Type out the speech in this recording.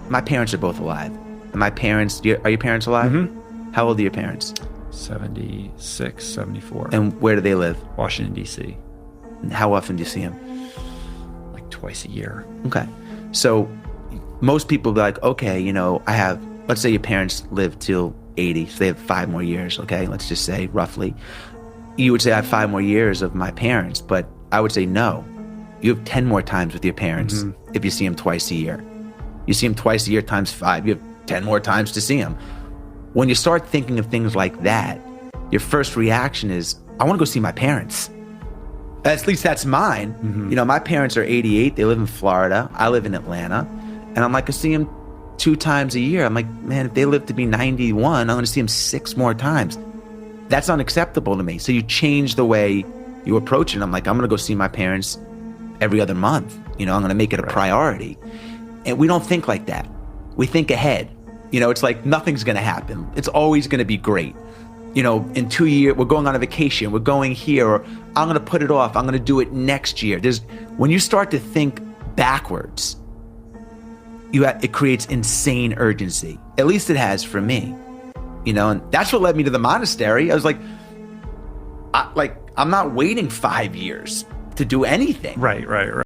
my parents are both alive. And my parents, are your parents alive? Mm-hmm. How old are your parents? 76, 74. And where do they live? Washington, D.C. And how often do you see them? Like twice a year. Okay. So most people be like, okay, let's say your parents live till 80, so they have 5 more years, okay? Let's just say roughly. You would say I have 5 more years of my parents, but I would say no. You have 10 more times with your parents if you see them twice a year. You see them twice a year times 5, you have 10 more times to see them. When you start thinking of things like that, your first reaction is, I want to go see my parents. At least that's mine. My parents are 88, they live in Florida, I live in Atlanta, and I'm like, I see them 2 times a year. I'm like, man, if they live to be 91, I'm going to see them 6 more times. That's unacceptable to me. So you change the way you approach it. I'm like, I'm going to go see my parents every other month. I'm going to make it a priority. And we don't think like that. We think ahead. It's like nothing's going to happen. It's always going to be great. In 2 years, we're going on a vacation, we're going here, or I'm going to put it off, I'm going to do it next year. When you start to think backwards, it creates insane urgency. At least it has for me. And that's what led me to the monastery. I was like, I'm not waiting 5 years to do anything. Right.